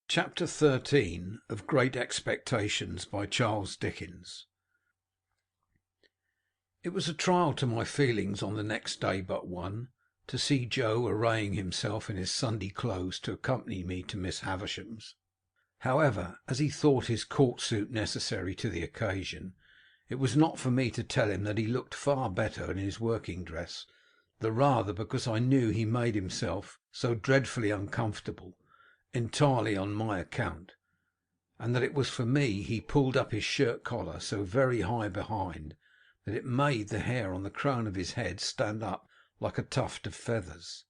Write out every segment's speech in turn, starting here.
Chapter 13 of Great Expectations by Charles Dickens. It was a trial to my feelings on the next day but one, to see Joe arraying himself in his Sunday clothes to accompany me to Miss Havisham's. However, as he thought his court suit necessary to the occasion, it was not for me to tell him that he looked far better in his working dress, the rather because I knew he made himself so dreadfully uncomfortable entirely on my account, and that it was for me he pulled up his shirt collar so very high behind that it made the hair on the crown of his head stand up like a tuft of feathers.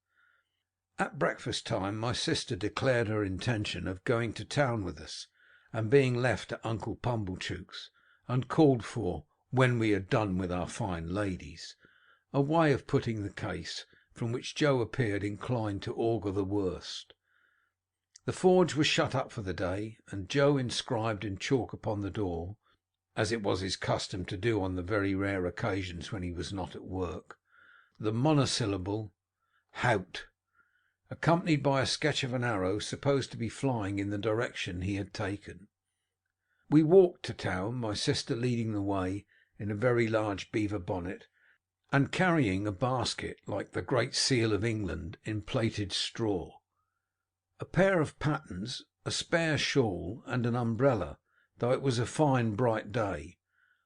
At breakfast time my sister declared her intention of going to town with us, and being left at Uncle Pumblechook's, and called for when we had done with our fine ladies, a way of putting the case from which Joe appeared inclined to augur the worst. The forge was shut up for the day, and Joe inscribed in chalk upon the door, as it was his custom to do on the very rare occasions when he was not at work, the monosyllable "Hout," accompanied by a sketch of an arrow supposed to be flying in the direction he had taken. We walked to town, my sister leading the way in a very large beaver bonnet, and carrying a basket like the Great Seal of England in plaited straw, a pair of pattens, a spare shawl, and an umbrella, though it was a fine bright day.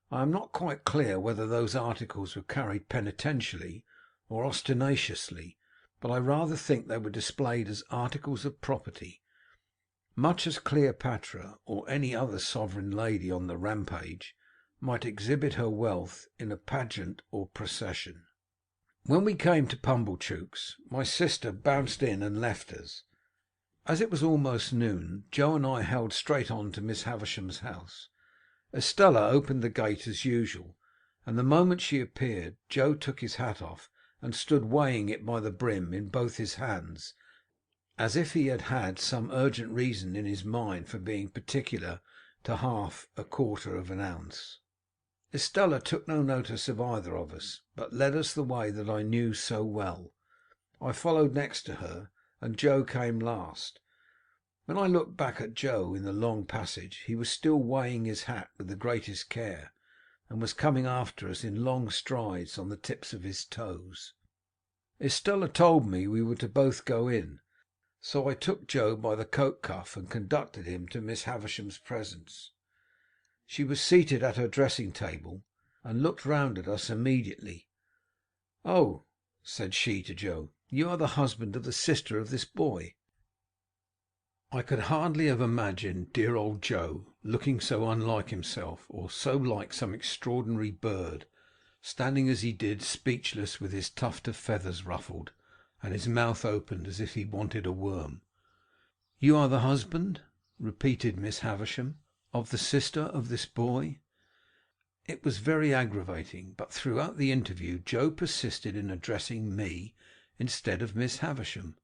I am not quite clear whether those articles were carried penitentially or ostentatiously, but I rather think they were displayed as articles of property, much as Cleopatra or any other sovereign lady on the rampage might exhibit her wealth in a pageant or procession. When we came to Pumblechook's, my sister bounced in and left us. As it was almost noon, Joe and I held straight on to Miss Havisham's house. Estella opened the gate as usual, and the moment she appeared, Joe took his hat off and stood weighing it by the brim in both his hands, as if he had had some urgent reason in his mind for being particular to half a quarter of an ounce. Estella took no notice of either of us, but led us the way that I knew so well. I followed next to her, and Joe came last. When I looked back at Joe in the long passage, he was still weighing his hat with the greatest care, and was coming after us in long strides on the tips of his toes. Estella told me we were to both go in, so I took Joe by the coat cuff and conducted him to Miss Havisham's presence. She was seated at her dressing table, and looked round at us immediately. "Oh," said she to Joe, "you are the husband of the sister of this boy." I could hardly have imagined dear old Joe looking so unlike himself, or so like some extraordinary bird, standing as he did, speechless, with his tuft of feathers ruffled, and his mouth opened as if he wanted a worm. "You are the husband," repeated Miss Havisham, "of the sister of this boy?" It was very aggravating, but throughout the interview Joe persisted in addressing me instead of Miss Havisham.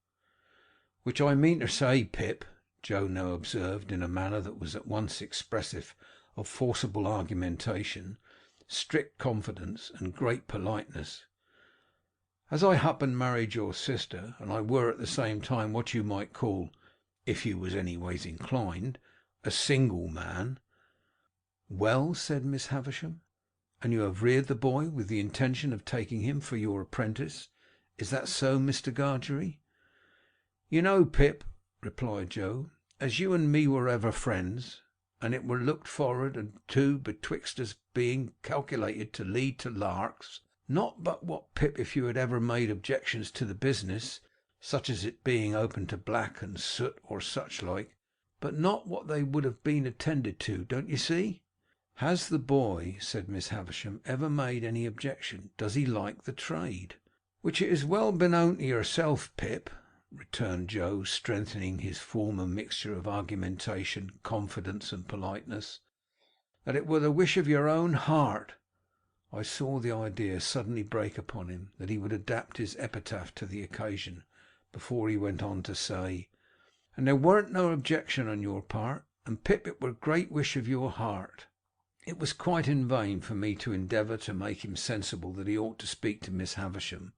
"Which I mean to say, Pip," Joe now observed in a manner that was at once expressive of forcible argumentation, strict confidence, and great politeness, "as I happen married your sister, and I were at the same time what you might call, if you was anyways inclined, a single man." "Well," said Miss Havisham, "and you have reared the boy with the intention of taking him for your apprentice. Is that so, Mr. Gargery?" "You know, Pip," replied Joe, "as you and me were ever friends, and it were looked forward to betwixt us being calculated to lead to larks, not but what, Pip, if you had ever made objections to the business, such as it being open to black and soot or such like, but not what they would have been attended to, don't you see?" "Has the boy," said Miss Havisham, "ever made any objection? Does he like the trade?" "Which it is well beknown to yourself, Pip," returned Joe, strengthening his former mixture of argumentation, confidence, and politeness, "that it were the wish of your own heart." I saw the idea suddenly break upon him that he would adapt his epitaph to the occasion, before he went on to say, "and there weren't no objection on your part, and Pip, it were great wish of your heart." It was quite in vain for me to endeavour to make him sensible that he ought to speak to Miss Havisham.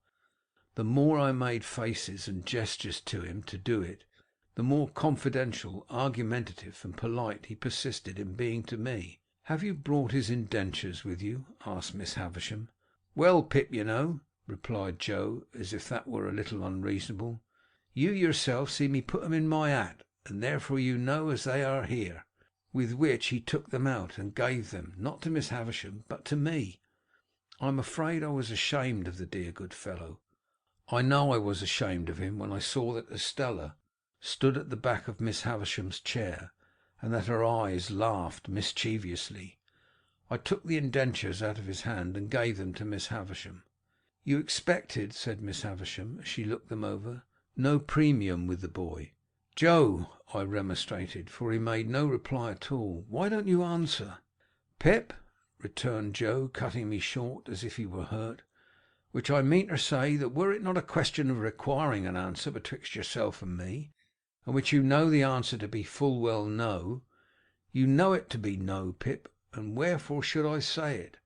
The more I made faces and gestures to him to do it, the more confidential, argumentative, and polite he persisted in being to me. "Have you brought his indentures with you?" asked Miss Havisham. "Well, Pip, you know," replied Joe, as if that were a little unreasonable, "you yourself see me put 'em in my hat, and therefore you know as they are here." With which he took them out and gave them, not to Miss Havisham, but to me. I am afraid I was ashamed of the dear good fellow. I know I was ashamed of him when I saw that Estella stood at the back of Miss Havisham's chair, and that her eyes laughed mischievously. I took the indentures out of his hand and gave them to Miss Havisham. "You expected," said Miss Havisham, as she looked them over, "no premium with the boy." "Joe," I remonstrated, for he made no reply at all, "why don't you answer?" "Pip," returned Joe, cutting me short as if he were hurt, "which I mean to say, that were it not a question of requiring an answer betwixt yourself and me, and which you know the answer to be full well no, you know it to be no, Pip, and wherefore should I say it?"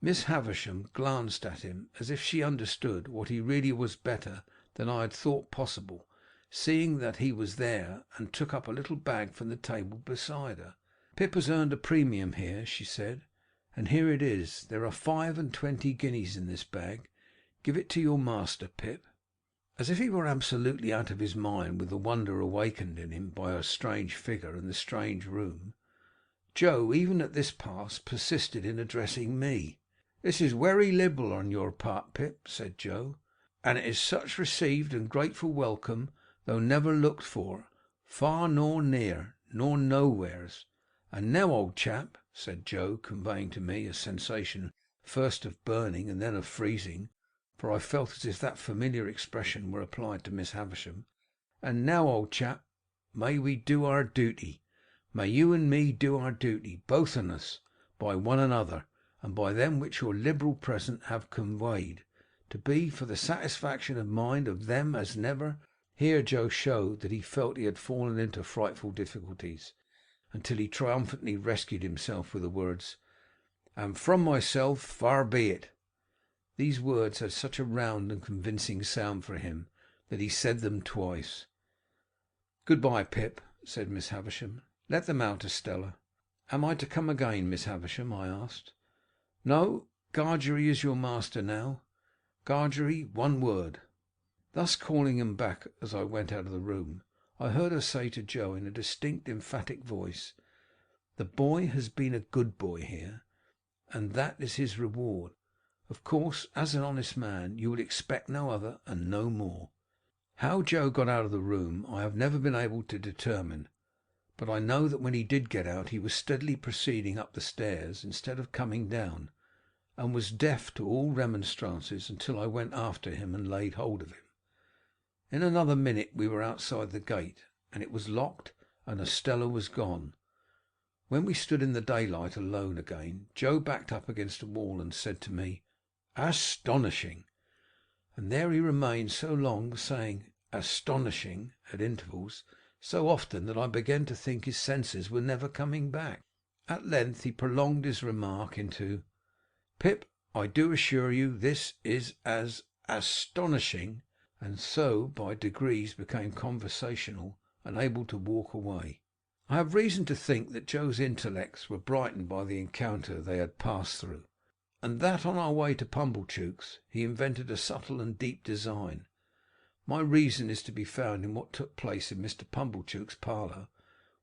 Miss Havisham glanced at him as if she understood what he really was better than I had thought possible, seeing that he was there, and took up a little bag from the table beside her. "Pip has earned a premium here," she said, "and here it is. There are 25 guineas in this bag. Give it to your master, Pip." As if he were absolutely out of his mind with the wonder awakened in him by her strange figure and the strange room, Joe, even at this pass, persisted in addressing me. "This is wery liberal on your part, Pip," said Joe, "and it is such received and grateful welcome, though never looked for, far nor near, nor nowheres. And now, old chap," said Joe, conveying to me a sensation first of burning and then of freezing, for I felt as if that familiar expression were applied to Miss Havisham, "and now, old chap, may we do our duty. May you and me do our duty, both on us, by one another, and by them which your liberal present have conveyed, to be for the satisfaction of mind of them as never." Here Joe showed that he felt he had fallen into frightful difficulties, until he triumphantly rescued himself with the words, "and from myself, far be it." These words had such a round and convincing sound for him that he said them twice. "Good bye, Pip," said Miss Havisham. "Let them out, Estella." "Am I to come again, Miss Havisham?" I asked. "No, Gargery is your master now. Gargery, one word." Thus calling him back as I went out of the room, I heard her say to Joe in a distinct emphatic voice, "The boy has been a good boy here, and that is his reward. Of course, as an honest man, you would expect no other and no more." How Joe got out of the room I have never been able to determine, but I know that when he did get out he was steadily proceeding up the stairs instead of coming down, and was deaf to all remonstrances until I went after him and laid hold of him. In another minute we were outside the gate, and it was locked, and Estella was gone. When we stood in the daylight alone again, Joe backed up against a wall and said to me, "Astonishing!" And there he remained so long, saying "astonishing" at intervals so often that I began to think his senses were never coming back. At length he prolonged his remark into, "Pip, I do assure you this is as astonishing," and so by degrees became conversational and able to walk away. I have reason to think that Joe's intellects were brightened by the encounter they had passed through, and that on our way to Pumblechook's he invented a subtle and deep design. My reason is to be found in what took place in Mr. Pumblechook's parlour,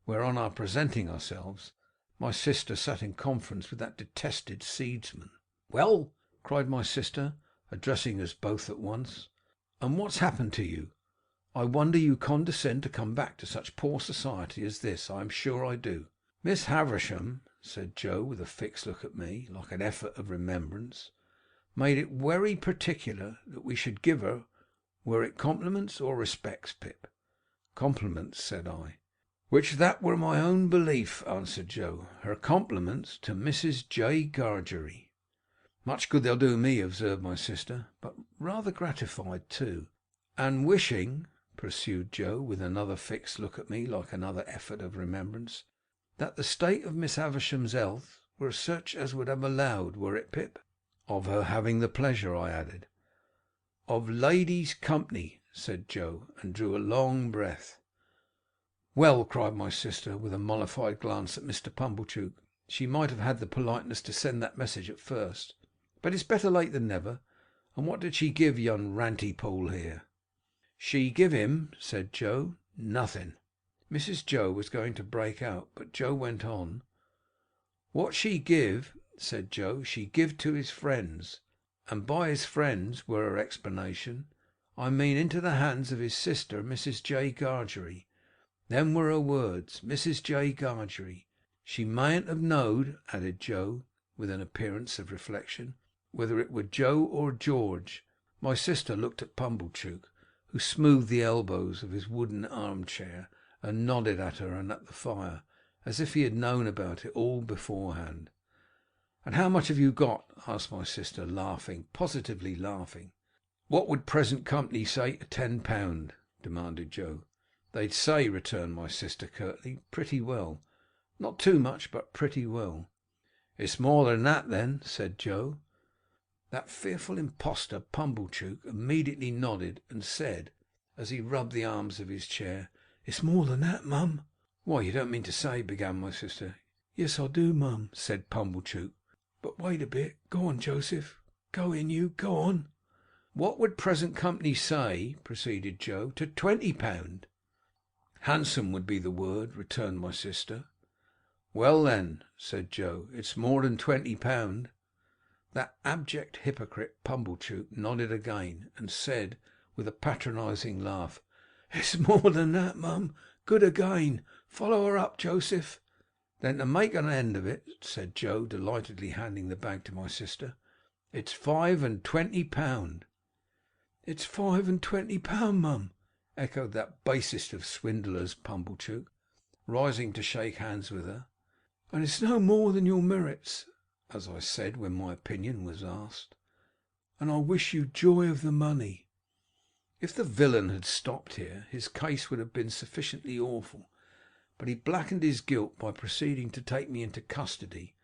where, on our presenting ourselves, my sister sat in conference with that detested seedsman. "Well," cried my sister, addressing us both at once, "and what's happened to you? I wonder you condescend to come back to such poor society as this, I am sure I do." "Miss Havisham," said Joe, with a fixed look at me, like an effort of remembrance, "made it wery particular that we should give her, were it compliments or respects, Pip?" "Compliments," said I. "Which that were my own belief," answered Joe. "Her compliments to Mrs. J. Gargery." "Much good they'll do me," observed my sister, "but rather gratified too." "And wishing," pursued Joe, with another fixed look at me, like another effort of remembrance, "that the state of Miss Havisham's health were such as would have allowed, were it, Pip?" "Of her having the pleasure," I added. "Of ladies' company," said Joe, and drew a long breath. "Well," cried my sister, with a mollified glance at Mr. Pumblechook, "she might have had the politeness to send that message at first, but it's better late than never. And what did she give young Rantypool here?" "She give him," said Joe, "nothing." Mrs. Joe was going to break out, but Joe went on. "What she give," said Joe, "she give to his friends, and by his friends," were her explanation, "I mean into the hands of his sister, Mrs. J. Gargery. Them were her words, Mrs. J. Gargery. She mayn't have knowed," added Joe, with an appearance of reflection, "whether it were Joe or George." My sister looked at Pumblechook, who smoothed the elbows of his wooden armchair, and nodded at her and at the fire, as if he had known about it all beforehand. "And how much have you got?" asked my sister, laughing, positively laughing. "What would present company say to £10?" demanded Joe. "They'd say," returned my sister curtly, "pretty well. Not too much, but pretty well." "It's more than that, then," said Joe. That fearful impostor Pumblechook immediately nodded, and said, as he rubbed the arms of his chair, "It's more than that, mum." "Why, you don't mean to say," began my sister. "Yes, I do, mum," said Pumblechook. "But wait a bit. Go on, Joseph. Go in, you. Go on." "What would present company say," proceeded Joe, "to £20?" "Handsome would be the word," returned my sister. "Well, then," said Joe, "it's more than £20." That abject hypocrite Pumblechook nodded again, and said, with a patronizing laugh, "It's more than that, mum. Good again. Follow her up, Joseph." "Then, to make an end of it," said Joe, delightedly handing the bag to my sister, "it's £25." "It's £25, mum," echoed that basest of swindlers, Pumblechook, rising to shake hands with her. "And it's no more than your merits," as I said when my opinion was asked, "and I wish you joy of the money." If the villain had stopped here, his case would have been sufficiently awful, but he blackened his guilt by proceeding to take me into custody,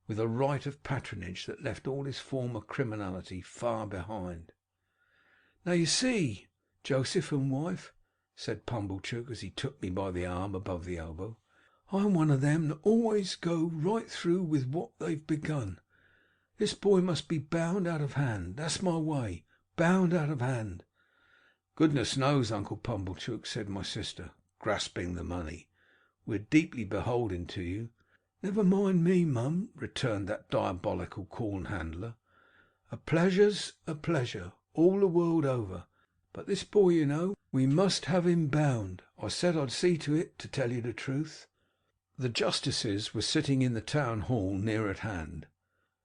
with a right of patronage that left all his former criminality far behind. "Now you see, Joseph and wife," said Pumblechook, as he took me by the arm above the elbow, "I'm one of them that always go right through with what they've begun. This boy must be bound out of hand. That's my way, bound out of hand." "Goodness knows, Uncle Pumblechook," said my sister, grasping the money, "we're deeply beholden to you." "Never mind me, mum," returned that diabolical corn handler. "A pleasure's a pleasure, all the world over. But this boy, you know, we must have him bound. I said I'd see to it, to tell you the truth." The justices were sitting in the town hall near at hand,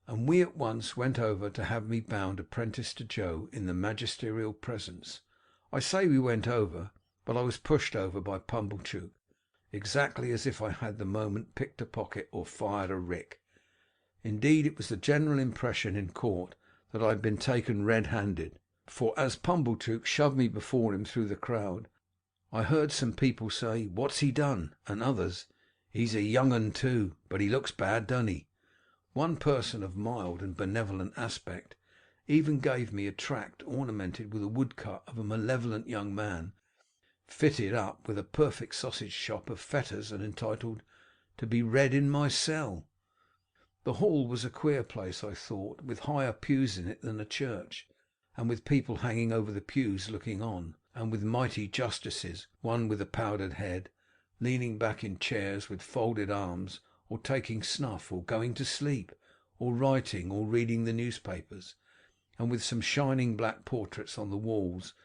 and we at once went over to have me bound apprentice to Joe in the magisterial presence. I say we went over, but I was pushed over by Pumblechook, exactly as if I had the moment picked a pocket or fired a rick. Indeed, it was the general impression in court that I had been taken red-handed, for as Pumblechook shoved me before him through the crowd, I heard some people say, "What's he done?" and others, "He's a young un too, but he looks bad, doesn't he?" One person of mild and benevolent aspect even gave me a tract ornamented with a woodcut of a malevolent young man, fitted up with a perfect sausage shop of fetters, and entitled, "To be read in my cell." The hall was a queer place, I thought, with higher pews in it than a church, and with people hanging over the pews looking on, and with mighty justices, one with a powdered head, leaning back in chairs with folded arms, or taking snuff, or going to sleep, or writing, or reading the newspapers, and with some shining black portraits on the walls,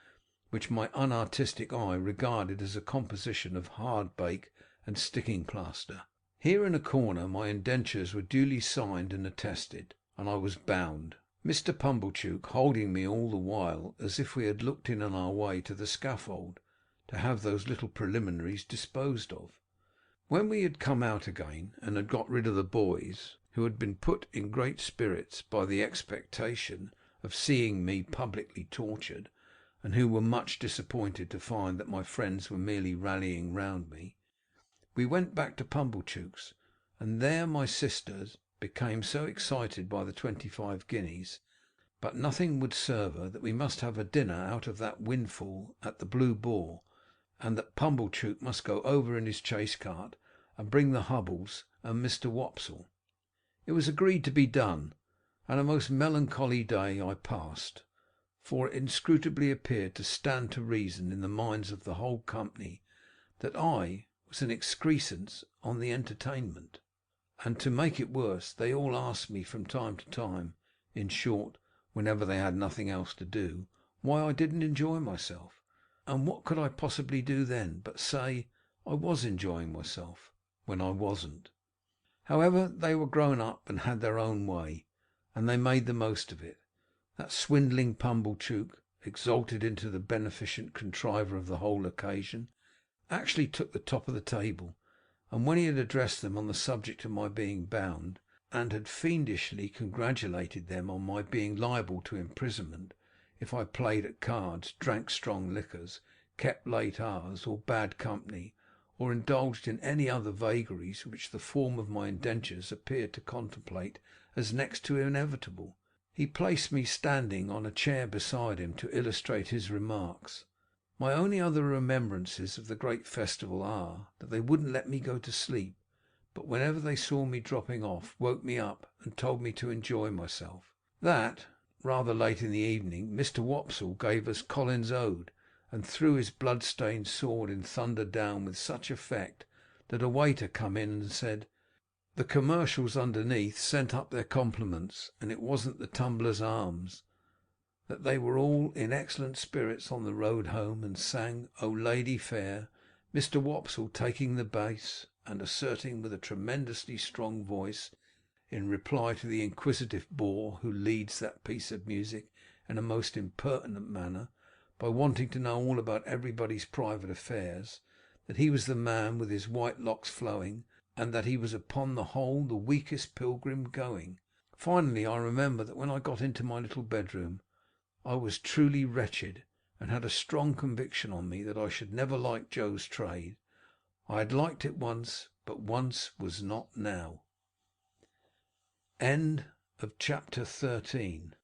which my unartistic eye regarded as a composition of hardbake and sticking plaster. Here in a corner my indentures were duly signed and attested, and I was bound, Mr. Pumblechook holding me all the while as if we had looked in on our way to the scaffold, to have those little preliminaries disposed of. When we had come out again, and had got rid of the boys, who had been put in great spirits by the expectation of seeing me publicly tortured, and who were much disappointed to find that my friends were merely rallying round me, we went back to Pumblechook's, and there my sisters became so excited by the 25 guineas, but nothing would serve her, that we must have a dinner out of that windfall at the Blue Boar, and that Pumblechook must go over in his chaise cart and bring the Hubbles and Mr. Wopsle. It was agreed to be done, and a most melancholy day I passed, for it inscrutably appeared to stand to reason in the minds of the whole company that I was an excrescence on the entertainment, and to make it worse, they all asked me from time to time, in short, whenever they had nothing else to do, why I didn't enjoy myself. And what could I possibly do then but say I was enjoying myself when I wasn't? However, they were grown up and had their own way, and they made the most of it. That swindling Pumblechook, exalted into the beneficent contriver of the whole occasion, actually took the top of the table, and when he had addressed them on the subject of my being bound, and had fiendishly congratulated them on my being liable to imprisonment if I played at cards, drank strong liquors, kept late hours, or bad company, or indulged in any other vagaries which the form of my indentures appeared to contemplate as next to inevitable, he placed me standing on a chair beside him to illustrate his remarks. My only other remembrances of the great festival are, that they wouldn't let me go to sleep, but whenever they saw me dropping off, woke me up and told me to enjoy myself. That, rather late in the evening, Mr. Wopsle gave us Colin's Ode, and threw his blood-stained sword in thunder down with such effect that a waiter come in and said, the commercials underneath sent up their compliments, and it wasn't the Tumblers' Arms, that they were all in excellent spirits on the road home, and sang O Lady Fair, Mr. Wopsle taking the bass, and asserting with a tremendously strong voice, in reply to the inquisitive bore who leads that piece of music in a most impertinent manner, by wanting to know all about everybody's private affairs, that he was the man with his white locks flowing, and that he was upon the whole the weakest pilgrim going. Finally, I remember that when I got into my little bedroom, I was truly wretched, and had a strong conviction on me that I should never like Joe's trade. I had liked it once, but once was not now. End of chapter 13.